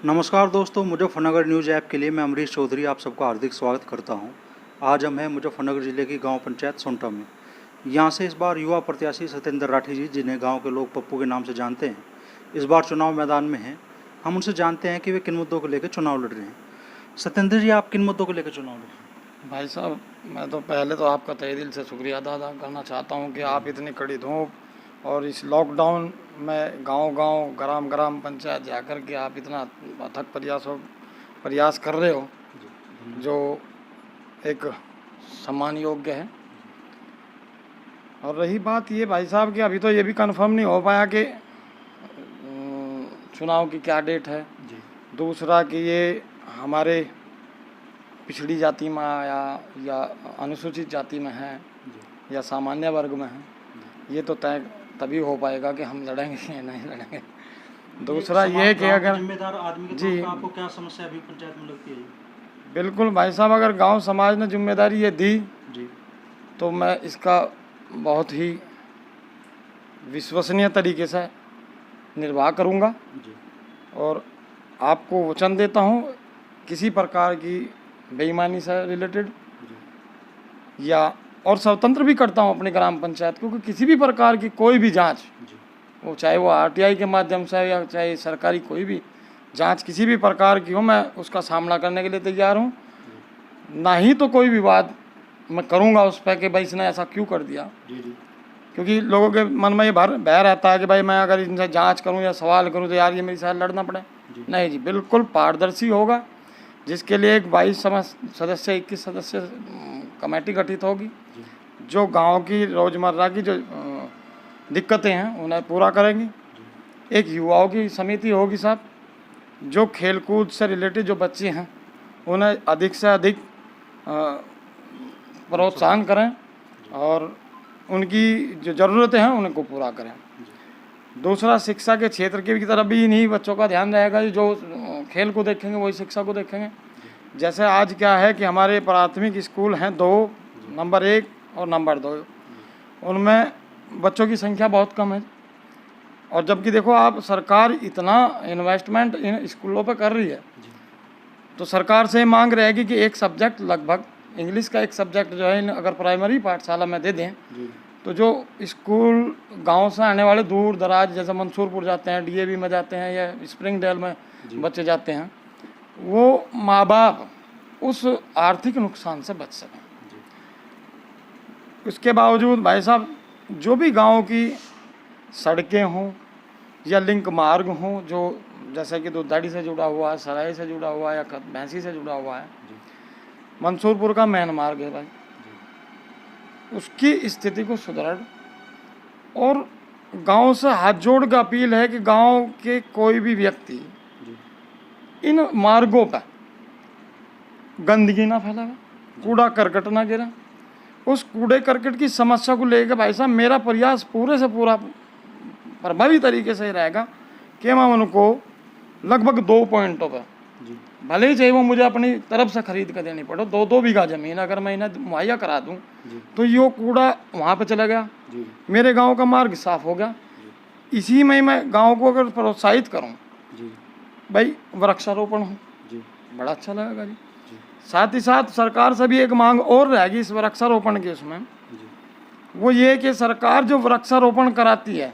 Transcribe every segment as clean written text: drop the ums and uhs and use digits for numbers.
नमस्कार दोस्तों, Muzaffarnagar news app के लिए मैं अमरीश चौधरी आप सबका हार्दिक स्वागत करता हूं। आज हम हैं मुजफ्फरनगर ज़िले की गांव पंचायत सोनटा में। यहां से इस बार युवा प्रत्याशी सत्येंद्र राठी जी, जिन्हें गांव के लोग पप्पू के नाम से जानते हैं, इस बार चुनाव मैदान में हैं। हम उनसे जानते हैं कि वे किन मुद्दों को लेकर चुनाव लड़ रहे हैं। सत्येंद्र जी, आप किन मुद्दों को लेकर चुनाव लड़ रहे हैं? भाई साहब, मैं तो पहले तो आपका तहे दिल से शुक्रिया अदा करना चाहता हूं कि आप इतनी कड़ी धूप और इस लॉकडाउन में गांव-गांव, ग्राम-ग्राम पंचायत जाकर के आप इतना अथक प्रयास कर रहे हो, जो एक सम्मान योग्य है। और रही बात ये भाई साहब कि अभी तो ये भी कंफर्म नहीं हो पाया कि चुनाव की क्या डेट है। दूसरा कि ये हमारे पिछड़ी जाति में आया या अनुसूचित जाति में है या सामान्य वर्ग में है, ये तो तय तभी हो पाएगा कि हम लड़ेंगे या नहीं लड़ेंगे। दूसरा ये कि अगर जिम्मेदार आदमी के तौर पे आपको क्या समस्या अभी पंचायत में लगती है? बिल्कुल भाई साहब, अगर गांव समाज ने जिम्मेदारी ये दी जी, तो मैं इसका बहुत ही विश्वसनीय तरीके से निर्वाह करूंगा जी, और आपको वचन देता हूं किसी प्रकार की बेईमानी से रिलेटेड या और स्वतंत्र भी करता हूं अपने ग्राम पंचायत को कि किसी भी प्रकार की कोई भी जांच, वो चाहे वो आरटीआई के माध्यम से या चाहे सरकारी कोई भी जांच किसी भी प्रकार की हो, मैं उसका सामना करने के लिए तैयार हूं। ना ही तो कोई विवाद मैं करूंगा उस पर कि भाई इसने ऐसा क्यों कर दिया, क्योंकि लोगों के मन में ये भय रहता है कि भाई मैं अगर इनसे जांच करूं या सवाल करूं तो यार ये मेरे साथ लड़ना पड़े। नहीं जी, बिल्कुल पारदर्शी होगा, जिसके लिए एक 22 सदस्य 21 सदस्य कमेटी गठित होगी, जो गांव की रोज़मर्रा की जो दिक्कतें हैं उन्हें पूरा करेंगी। एक युवाओं की समिति होगी साहब, जो खेलकूद से रिलेटेड जो बच्चे हैं उन्हें अधिक से अधिक प्रोत्साहन करें और उनकी जो ज़रूरतें हैं उनको पूरा करें। दूसरा, शिक्षा के क्षेत्र की तरफ भी इन्हीं बच्चों का ध्यान रहेगा, जो खेल को देखेंगे वही शिक्षा को देखेंगे। जैसे आज क्या है कि हमारे प्राथमिक स्कूल हैं 2, नंबर 1 और नंबर 2, उनमें बच्चों की संख्या बहुत कम है। और जबकि देखो आप, सरकार इतना इन्वेस्टमेंट इन स्कूलों पर कर रही है, तो सरकार से मांग रहेगी कि एक सब्जेक्ट, लगभग इंग्लिश का एक सब्जेक्ट जो है अगर प्राइमरी पाठशाला में दे दें, तो जो स्कूल गांव से आने वाले दूर दराज, जैसे मंसूरपुर जाते हैं, डीएवी में जाते हैं या स्प्रिंगडेल में बच्चे जाते हैं, वो माँ बाप उस आर्थिक नुकसान से बच सकें। उसके बावजूद भाई साहब, जो भी गांव की सड़कें हों या लिंक मार्ग हों, जो जैसे कि दुधाड़ी से जुड़ा हुआ है, सराय से जुड़ा हुआ है या भैंसी से जुड़ा हुआ है, मंसूरपुर का मेन मार्ग है भाई, उसकी स्थिति को सुदृढ़ और गांव से हाथ जोड़ कर अपील है कि गांव के कोई भी व्यक्ति इन मार्गों पर गंदगी ना फैलावे, कूड़ा करकट ना गिरे। उस कूड़े करकट की समस्या को लेकर भाई साहब मेरा प्रयास पूरे से पूरा प्रभावी तरीके से रहेगा कि मैं उनको लगभग 2 पॉइंटों पर, भले ही चाहे वो मुझे अपनी तरफ से खरीद कर देनी पड़े, 2-2 बीघा ज़मीन अगर मैं इन्हें मुहैया करा दूं तो ये कूड़ा वहाँ पे चला गया, मेरे गांव का मार्ग साफ हो गया। इसी में मैं गांव को अगर प्रोत्साहित करूं, भाई वृक्षारोपण हो, बड़ा अच्छा लगेगा जी। साथ ही साथ सरकार से भी एक मांग और रहेगी इस वृक्षारोपण के, उसमें वो ये कि सरकार जो वृक्षारोपण कराती है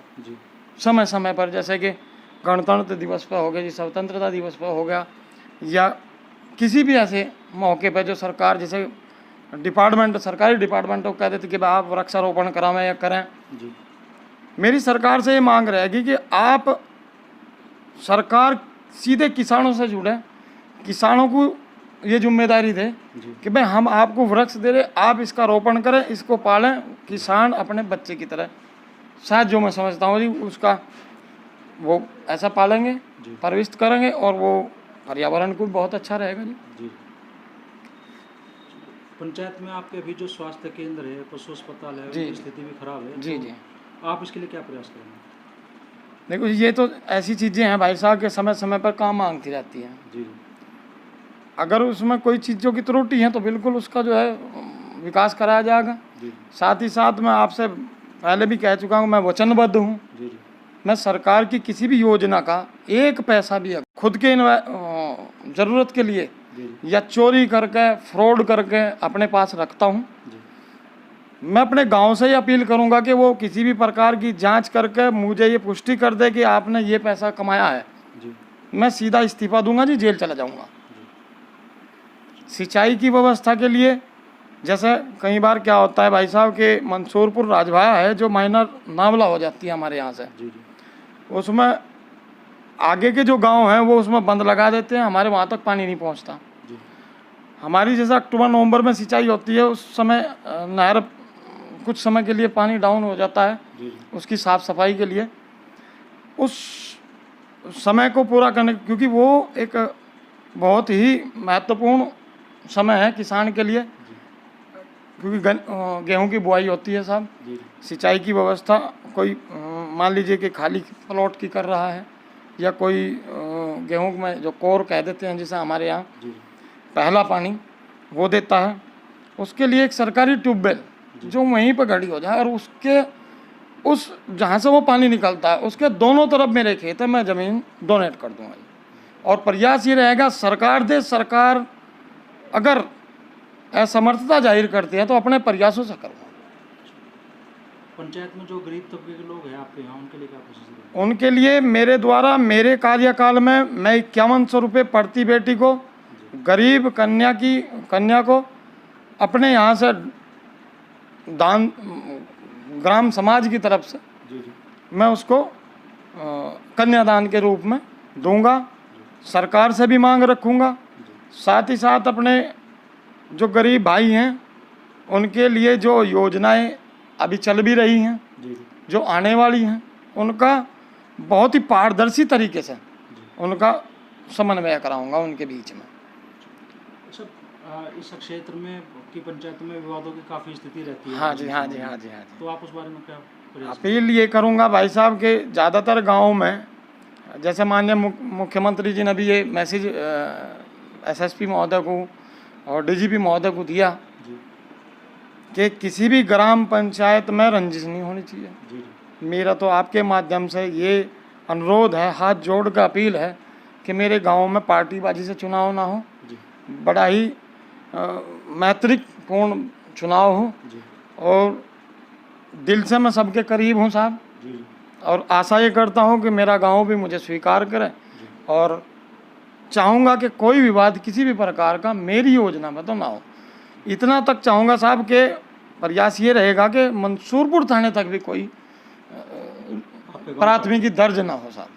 समय समय पर, जैसे कि गणतंत्र दिवस पर हो गया जी, स्वतंत्रता दिवस पर हो गया, या किसी भी ऐसे मौके पर जो सरकार, जैसे डिपार्टमेंट, सरकारी डिपार्टमेंट को कह देते कि भाई आप वृक्षारोपण करावें या करें, मेरी सरकार से ये मांग रहेगी कि आप सरकार सीधे किसानों से जुड़े, किसानों को ये जिम्मेदारी दे कि भाई हम आपको वृक्ष दे रहे, आप इसका रोपण करें, इसको पालें, किसान अपने बच्चे की तरह। शायद जो मैं समझता हूँ जी, उसका वो ऐसा पालेंगे, परविष्ट करेंगे और वो पर्यावरण को भी बहुत अच्छा रहेगा जी। पंचायत में आपके अभी जो स्वास्थ्य केंद्र है, पशु अस्पताल है, उनकी स्थिति भी खराब है, जी, आप इसके लिए क्या प्रयास करेंगे? देखो, ये तो ऐसी चीज़ें हैं भाई साहब के समय समय पर काम मांगती रहती हैं। अगर उसमें कोई चीज़ों की त्रुटि है तो बिल्कुल उसका जो है विकास कराया जाएगा। साथ ही साथ मैं आपसे पहले भी कह चुका हूँ, मैं वचनबद्ध हूँ मैं सरकार की किसी भी योजना का एक पैसा भी खुद के ज़रूरत के लिए या चोरी करके फ्रॉड करके अपने पास रखता हूँ। मैं अपने गांव से ही अपील करूंगा कि वो किसी भी प्रकार की जांच करके मुझे ये पुष्टि कर दे कि आपने ये पैसा कमाया है, मैं सीधा इस्तीफा दूंगा जी, जेल चला जाऊंगा। सिंचाई की व्यवस्था के लिए जैसे कई बार क्या होता है भाई साहब के मंसूरपुर राजभाया है जो माइनर नावला हो जाती है हमारे यहाँ से, उसमें आगे के जो गांव हैं वो उसमें बंद लगा देते हैं, हमारे वहाँ तक पानी नहीं पहुँचता। हमारी जैसे अक्टूबर नवंबर में सिंचाई होती है उस समय नहर कुछ समय के लिए पानी डाउन हो जाता है, उसकी साफ़ सफाई के लिए उस समय को पूरा करने, क्योंकि वो एक बहुत ही महत्वपूर्ण समय है किसान के लिए, क्योंकि गेहूं की बुआई होती है साहब। सिंचाई की व्यवस्था कोई मान लीजिए कि खाली प्लॉट की कर रहा है या कोई गेहूं में जो कोर कह देते हैं जिसे हमारे यहाँ पहला पानी वो देता है, उसके लिए एक सरकारी ट्यूबवेल जो वहीं पर खड़ी हो जाए और उसके उस जहाँ से वो पानी निकलता है उसके दोनों तरफ मेरे खेत है, मैं ज़मीन डोनेट कर दूँगा। और प्रयास ये रहेगा सरकार दे, सरकार अगर असमर्थता जाहिर करती है तो अपने प्रयासों से करूँगा। पंचायत में जो गरीब तबके के लोग हैं आपके यहाँ, उनके लिए क्या कोशिश है? उनके लिए मेरे द्वारा मेरे कार्यकाल में मैं 5100 रुपये प्रति बेटी को गरीब कन्या को अपने यहाँ से दान ग्राम समाज की तरफ से मैं उसको कन्यादान के रूप में दूंगा। सरकार से भी मांग रखूँगा, साथ ही साथ अपने जो गरीब भाई हैं उनके लिए जो योजनाएं अभी चल भी रही हैं, जो आने वाली हैं, उनका बहुत ही पारदर्शी तरीके से उनका समन्वय कराऊंगा उनके बीच में। अच्छा, इस क्षेत्र में की पंचायत में विवादों की काफ़ी स्थिति रहती है। हाँ जी। तो आप उस बारे में क्या प्रयास अपील ये करूंगा भाई साहब के ज़्यादातर गाँव में जैसे माननीय मुख्यमंत्री जी ने भी ये मैसेज एसएसपी महोदय को और डीजीपी महोदय को दिया कि किसी भी ग्राम पंचायत में रंजिश नहीं होनी चाहिए। मेरा तो आपके माध्यम से ये अनुरोध है, हाथ जोड़ कर अपील है कि मेरे गांव में पार्टीबाजी से चुनाव ना हो, बड़ा ही मैत्रीपूर्ण चुनाव हो और दिल से मैं सबके करीब हूँ साहब, और आशा ये करता हूँ कि मेरा गांव भी मुझे स्वीकार करे और चाहूँगा कि कोई विवाद किसी भी प्रकार का मेरी योजना में तो ना हो। इतना तक चाहूँगा साहब के प्रयास ये रहेगा कि मंसूरपुर थाने तक भी कोई प्राथमिकी दर्ज ना हो साहब।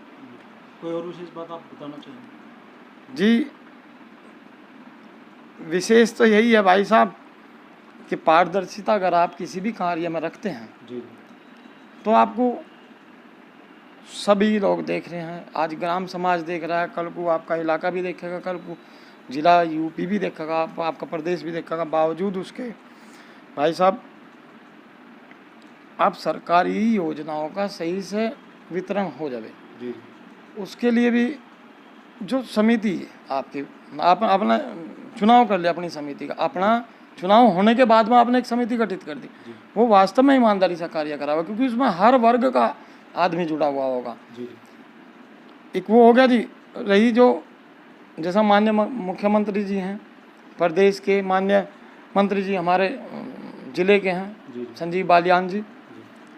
कोई और विशेष बात आप बताना चाहेंगे? जी, विशेष तो यही है भाई साहब कि पारदर्शिता अगर आप किसी भी कार्य में रखते हैं तो आपको सभी लोग देख रहे हैं, आज ग्राम समाज देख रहा है, कल को आपका इलाका भी देखेगा, कल को जिला यूपी भी देखेगा, आपका प्रदेश भी देखेगा। बावजूद उसके भाई साहब आप सरकारी योजनाओं का सही से वितरण हो जाए, उसके लिए भी जो समिति है आपकी, आप अपना चुनाव कर ले अपनी समिति का, अपना चुनाव होने के बाद में आपने एक समिति गठित कर दी, वो वास्तव में ईमानदारी से कार्य करावा, क्योंकि उसमें हर वर्ग का आदमी जुड़ा हुआ होगा। एक वो हो गया जी, रही जो जैसा माननीय मुख्यमंत्री जी हैं प्रदेश के, माननीय मंत्री जी हमारे ज़िले के हैं संजीव बालियान जी,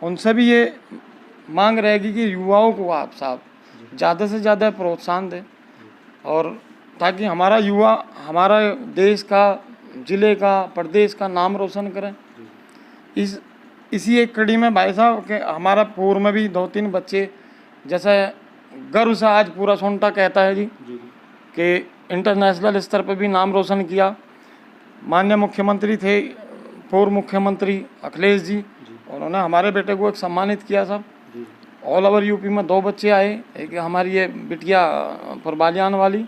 उनसे भी ये मांग रहेगी कि युवाओं को आप साहब ज़्यादा से ज़्यादा प्रोत्साहन दें, और ताकि हमारा युवा हमारा देश का, ज़िले का, प्रदेश का नाम रोशन करें। इसी एक कड़ी में भाई साहब के हमारा पूर्व में भी 2-3 बच्चे, जैसे गर्व से आज पूरा सोनटा कहता है जी कि इंटरनेशनल स्तर पर भी नाम रोशन किया। माननीय मुख्यमंत्री थे पूर्व मुख्यमंत्री अखिलेश जी, उन्होंने हमारे बेटे को एक सम्मानित किया साहब। ऑल ओवर यूपी में 2 बच्चे आए, एक हमारी ये बिटिया पुरबालियान वाली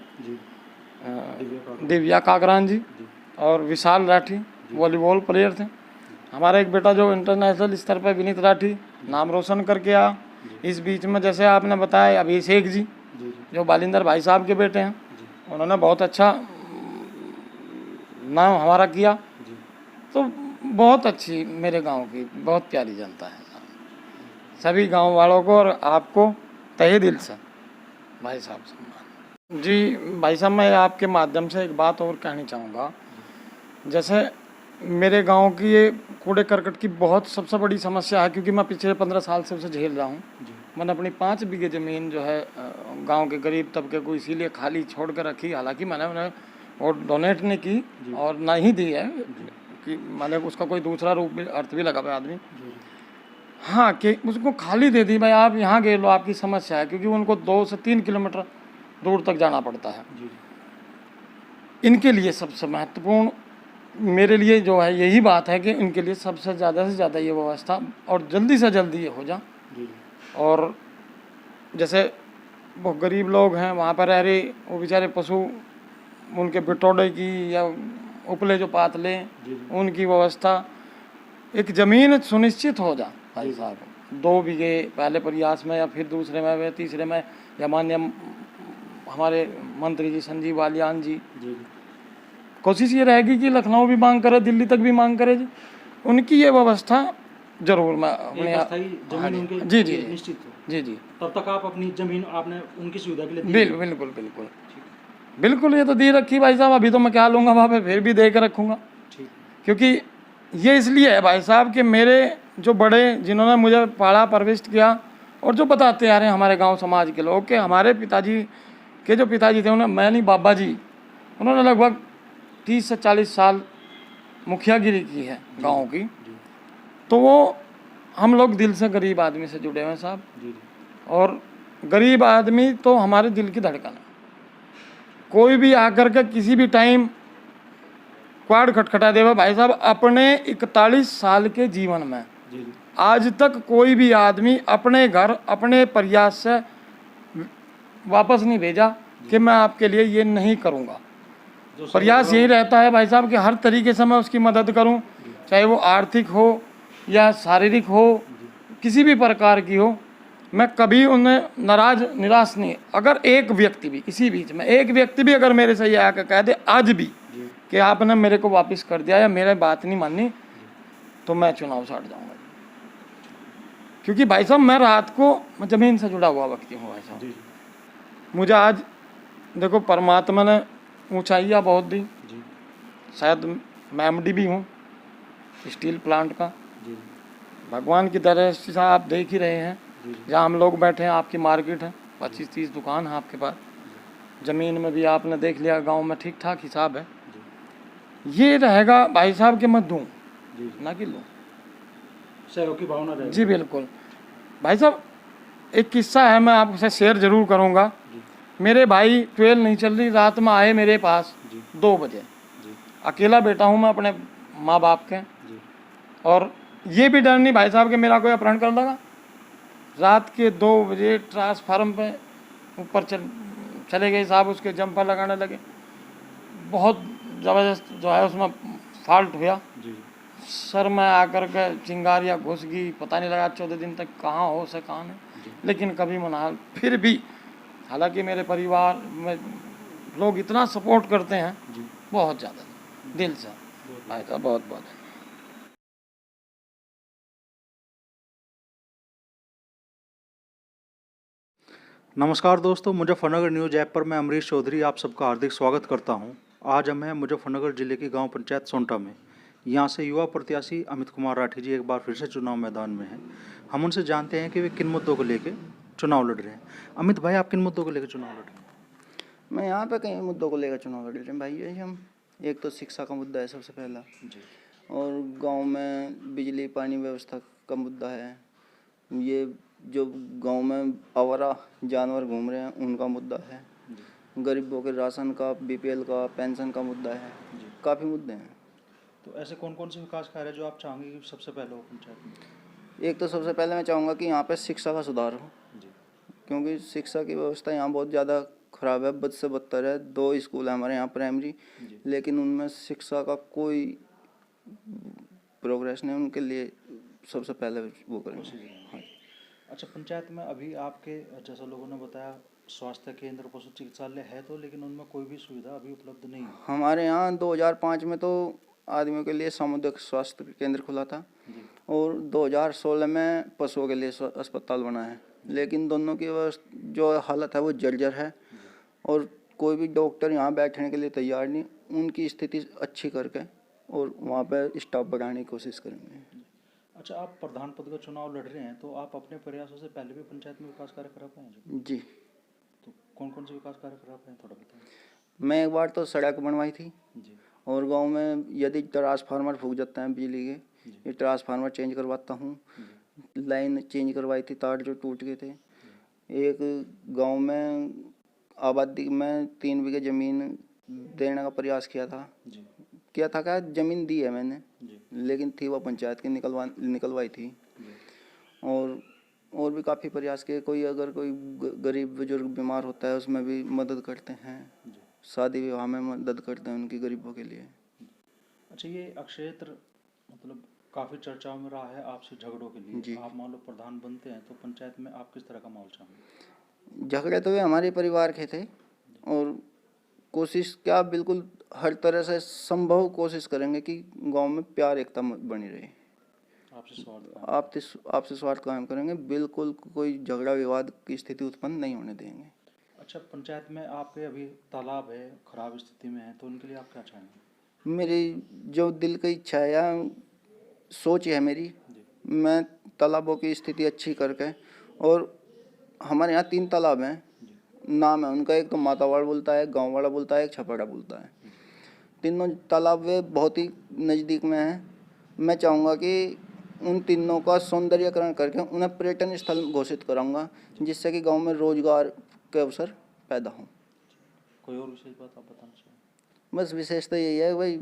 दिव्या काकरान जी और विशाल राठी वॉलीबॉल प्लेयर थे। हमारा एक बेटा जो इंटरनेशनल स्तर पर विनीत राठी नाम रोशन करके आया। इस बीच में जैसे आपने बताया अभिषेक जी जो बालिंदर भाई साहब के बेटे हैं, उन्होंने बहुत अच्छा नाम हमारा किया। तो बहुत अच्छी मेरे गांव की बहुत प्यारी जनता है। सभी गांव वालों को और आपको तहे दिल से भाई साहब सम्मान। जी भाई साहब, मैं आपके माध्यम से एक बात और कहनी चाहूँगा। जैसे मेरे गांव की ये कूड़े करकट की बहुत सबसे बड़ी समस्या है, क्योंकि मैं पिछले 15 साल से उसे झेल रहा हूँ। मैंने अपनी 5 बीघे ज़मीन जो है गांव के गरीब तबके को इसीलिए खाली छोड़ कर रखी। हालांकि मैंने उन्हें और डोनेट नहीं की और ना ही दी है, कि मैंने उसका कोई दूसरा रूप भी अर्थ भी लगा आदमी। हाँ, कि उसको खाली दे दी, भाई आप यहाँ गए लो, आपकी समस्या है, क्योंकि उनको 2 से 3 किलोमीटर दूर तक जाना पड़ता है। इनके लिए सबसे महत्वपूर्ण मेरे लिए जो है यही बात है कि इनके लिए सबसे ज़्यादा से ज़्यादा ये व्यवस्था और जल्दी से जल्दी ये हो जा। और जैसे वो गरीब लोग हैं वहाँ पर रह रहे, वो बेचारे पशु उनके बिटोड़े की या उपले जो पातले उनकी व्यवस्था, एक ज़मीन सुनिश्चित हो जा भाई साहब। 2 बीघे पहले प्रयास में या फिर दूसरे में या तीसरे में, या माननीय हमारे मंत्री जी संजीव बालियान जी, कोशिश ये रहेगी कि लखनऊ भी मांग करे, दिल्ली तक भी मांग करे जी, उनकी ये व्यवस्था जरूर मैं अपने जी जी निश्चित हो। जी जी तब तक आप अपनी जमीन आपने उनकी सुविधा के लिए बिल्कुल बिल्कुल बिल्कुल ये तो दी रखी भाई साहब। अभी तो मैं क्या लूँगा वहाँ पे, फिर भी दे कर रखूँगा। क्योंकि ये इसलिए है भाई साहब कि मेरे जो बड़े जिन्होंने मुझे पाला परवरिश किया और जो बताते आ रहे हैं हमारे गांव समाज के लोग, कि हमारे पिताजी के जो पिताजी थे, उन्हें मैं नहीं बाबा जी, उन्होंने लगभग 30 से 40 साल मुखियागिरी की है गाँव की। तो वो हम लोग दिल से गरीब आदमी से जुड़े हुए हैं साहब, और गरीब आदमी तो हमारे दिल की धड़कन है। कोई भी आकर के किसी भी टाइम क्वाड खटखटा देगा भाई साहब, अपने 41 साल के जीवन में आज तक कोई भी आदमी अपने घर अपने प्रयास से वापस नहीं भेजा कि मैं आपके लिए ये नहीं करूँगा। प्रयास यही रहता है भाई साहब कि हर तरीके से मैं उसकी मदद करूँ, चाहे वो आर्थिक हो या शारीरिक हो, किसी भी प्रकार की हो। मैं कभी उन्हें नाराज निराश नहीं। अगर एक व्यक्ति भी इसी बीच में एक व्यक्ति भी अगर मेरे से ये आकर कह दे आज भी कि आपने मेरे को वापस कर दिया या मेरे बात नहीं मानी, तो मैं चुनाव से हट जाऊँगा। क्योंकि भाई साहब मैं रात को ज़मीन से जुड़ा हुआ व्यक्ति हूँ भाई साहब। मुझे आज देखो परमात्मा ने ऊंचाइयाँ बहुत दी, शायद मैं एमडी भी हूँ स्टील प्लांट का। भगवान की तरह से आप देख ही रहे हैं, जहाँ हम लोग बैठे हैं आपकी मार्केट है, 25-30 दुकान है आपके पास, ज़मीन में भी आपने देख लिया, गांव में ठीक ठाक हिसाब है। ये रहेगा भाई साहब कि मैं दूँ ना कि लूँ, सहयोग की भावना रहेगी। जी बिल्कुल भाई साहब। एक किस्सा है, मैं आपसे शेयर जरूर करूँगा। मेरे भाई 12 नहीं चल रही, रात में आए मेरे पास 2 बजे। अकेला बेटा हूँ मैं अपने माँ बाप के, और ये भी डर नहीं भाई साहब कि मेरा कोई अपहरण कर देगा। रात के 2 बजे ट्रांसफार्म पे ऊपर चले गए साहब, उसके जंपर लगाने लगे। बहुत ज़बरदस्त जो है उसमें फॉल्ट हुआ। सर में आकर के चिंगारियाँ घुस गई, पता नहीं लगा 14 दिन तक कहाँ हो से कहाँ नहीं। लेकिन कभी मना, फिर भी हालांकि मेरे परिवार में लोग इतना सपोर्ट करते हैं बहुत ज़्यादा दिल से भाई साहब, बहुत बहुत। नमस्कार दोस्तों, मुजफ्फरनगर न्यूज़ ऐप पर मैं अमरीश चौधरी आप सबका हार्दिक स्वागत करता हूं। आज हम हैं मुजफ्फरनगर जिले की गांव पंचायत सोंटा में। यहां से युवा प्रत्याशी अमित कुमार राठी जी एक बार फिर से चुनाव मैदान में हैं। हम उनसे जानते हैं कि वे किन मुद्दों को लेकर चुनाव लड़ रहे हैं। अमित भाई, आप किन मुद्दों को लेकर चुनाव लड़ रहे हैं? मैं यहाँ पे कई मुद्दों को लेकर चुनाव लड़ रहे हैं भाई। यही हम एक तो शिक्षा का मुद्दा है सबसे पहला, और गांव में बिजली पानी व्यवस्था का मुद्दा है। ये जो गांव में आवारा जानवर घूम रहे हैं उनका मुद्दा है। गरीबों के राशन का, बीपीएल का, पेंशन का मुद्दा है। काफ़ी मुद्दे हैं। तो ऐसे कौन कौन से विकास कार्य जो आप चाहेंगे कि सबसे पहले हो पंचायत में? एक तो सबसे पहले मैं चाहूँगा कि यहाँ पे शिक्षा का सुधार हो, क्योंकि शिक्षा की व्यवस्था यहाँ बहुत ज़्यादा ख़राब है, बद से बदतर है। 2 स्कूल है हमारे यहाँ प्राइमरी, लेकिन उनमें शिक्षा का कोई प्रोग्रेस नहीं। उनके लिए सबसे पहले वो करेंगे। हाँ। अच्छा, पंचायत में अभी आपके जैसा लोगों ने बताया स्वास्थ्य केंद्र, पशु चिकित्सालय है तो, लेकिन उनमें कोई भी सुविधा अभी उपलब्ध नहीं है। हमारे यहाँ 2005 में तो आदमियों के लिए सामुदायिक स्वास्थ्य केंद्र खुला था और 2016 में पशुओं के लिए अस्पताल बना है, लेकिन दोनों की जो हालत है वो जर्जर है और कोई भी डॉक्टर यहाँ बैठने के लिए तैयार नहीं। उनकी स्थिति अच्छी करके और वहाँ पे स्टाफ बढ़ाने की कोशिश करेंगे। अच्छा, आप प्रधान पद का चुनाव लड़ रहे हैं, तो आप अपने प्रयासों से पहले भी पंचायत में विकास कार्य करा पाए हैं? जी, तो कौन कौन से विकास कार्य करा पाए थोड़ा बताएं। मैं एक बार तो सड़क बनवाई थी जी और गांव में यदि ट्रांसफार्मर फूक जाते हैं बिजली के, ये ट्रांसफार्मर चेंज करवाता हूँ। लाइन चेंज करवाई थी, तार जो टूट गए थे। एक गांव में आबादी में 3 बीघे ज़मीन देने का प्रयास किया था। जी क्या ज़मीन दी है मैंने, जी लेकिन थी वो पंचायत की, निकलवाई थी। जी। और भी काफ़ी प्रयास किए। कोई अगर कोई गरीब बुजुर्ग बीमार होता है उसमें भी मदद करते हैं, शादी विवाह में मदद करते हैं उनकी गरीबों के लिए। अच्छा, ये अक्षेत्र मतलब काफ़ी चर्चाओं में रहा है आपसे झगड़ों के लिए। जी। आप मान लो प्रधान बनते हैं तो पंचायत में आप किस तरह का माहौल चाहेंगे? झगड़े तो वे हमारे परिवार के थे और कोशिश क्या बिल्कुल हर तरह से संभव कोशिश करेंगे कि गांव में प्यार एकता बनी रहे। आपसे स्वार्थ आपसे स्वार्थ कायम करेंगे, बिल्कुल कोई झगड़ा विवाद की स्थिति उत्पन्न नहीं होने देंगे। अच्छा, पंचायत में आपके अभी तालाब है, खराब स्थिति में है, तो उनके लिए आप क्या चाहेंगे? मेरी जो दिल की इच्छा है या सोच है मेरी, जी मैं तालाबों की स्थिति अच्छी करके, और हमारे यहाँ 3 तालाब हैं, नाम है उनका, एक तो मातावाड़ बोलता है, गाँव वाला बोलता है, एक छपड़ा बोलता है। तीनों तालाब वे बहुत ही नज़दीक में हैं। मैं चाहूँगा कि उन तीनों का सौंदर्यकरण करके उन्हें पर्यटन स्थल घोषित कराऊंगा, जिससे कि गांव में रोजगार के अवसर पैदा हों। कोई और विशेष बात आप बताना चाहेंगे? बस विशेषता यही है भाई,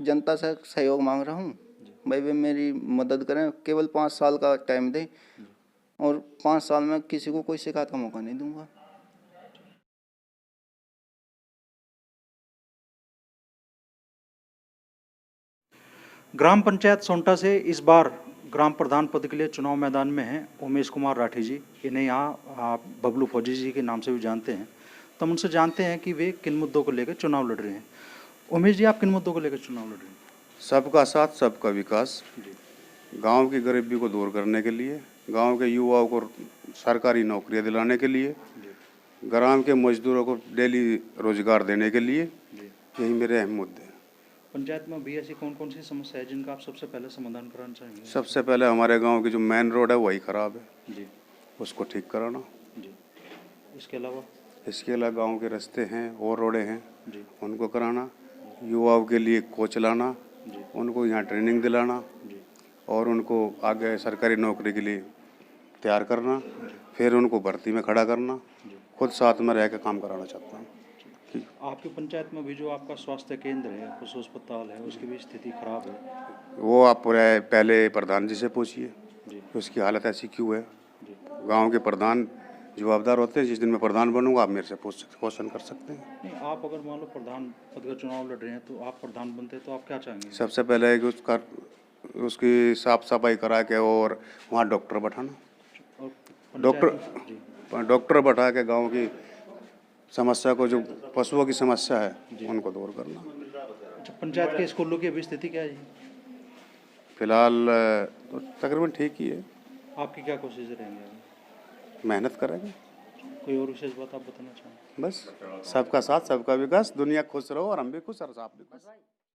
जनता से सहयोग मांग रहा हूँ भाई, वे मेरी मदद करें। केवल 5 साल का टाइम दें और 5 साल में किसी को कोई शिकायत का मौका नहीं दूंगा। ग्राम पंचायत सोंटा से इस बार ग्राम प्रधान पद के लिए चुनाव मैदान में हैं उमेश कुमार राठी जी। इन्हें यहाँ आप बबलू फौजी जी के नाम से भी जानते हैं। तो हम उनसे जानते हैं कि वे किन मुद्दों को लेकर चुनाव लड़ रहे हैं। उमेश जी, आप किन मुद्दों को लेकर चुनाव लड़ रहे हैं? सबका साथ सबका विकास, गांव की गरीबी को दूर करने के लिए, गांव के युवाओं को सरकारी नौकरियां दिलाने के लिए, ग्राम के मजदूरों को डेली रोजगार देने के लिए, यही मेरे अहम मुद्दे हैं। पंचायत में भी ऐसी कौन कौन सी समस्या है जिनका आप सबसे पहले समाधान कराना चाहेंगे? सबसे पहले हमारे गांव की जो मेन रोड है वही खराब है, जी उसको ठीक कराना। जी। इसके अलावा गांव के रास्ते हैं और रोडें हैं, जी उनको कराना। युवाओं के लिए कोच लाना, जी उनको यहाँ ट्रेनिंग दिलाना जी और उनको आगे सरकारी नौकरी के लिए तैयार करना, फिर उनको भर्ती में खड़ा करना। खुद साथ में रह के काम कराना चाहता हूँ। आपकी पंचायत में भी जो आपका स्वास्थ्य केंद्र है, पशु अस्पताल है, उसकी भी स्थिति खराब है। वो आप पहले प्रधान जी से पूछिए जी कि उसकी हालत ऐसी क्यों है। जी। गांव के प्रधान जवाबदार होते हैं। जिस दिन मैं प्रधान बनूंगा आप मेरे से क्वेश्चन कर सकते हैं। नहीं, आप अगर मान लो प्रधान पद का चुनाव लड़ रहे हैं तो आप प्रधान बनते हैं तो आप क्या चाहेंगे? सबसे पहले है कि उसकी साफ सफाई करा के और वहाँ डॉक्टर बैठाना, और पंचायत जी डॉक्टर बैठा के गाँव की समस्या को, जो पशुओं की समस्या है उनको दूर करना। अच्छा, पंचायत के स्कूलों की अभी स्थिति क्या है जी? फिलहाल तो तकरीबन ठीक ही है, आपकी क्या कोशिश रहेंगी अभी? मेहनत करेंगे। कोई और विशेष बात आप बताना चाहेंगे? बस सबका साथ सबका विकास, दुनिया खुश रहो और हम भी खुश और आप भी खुश।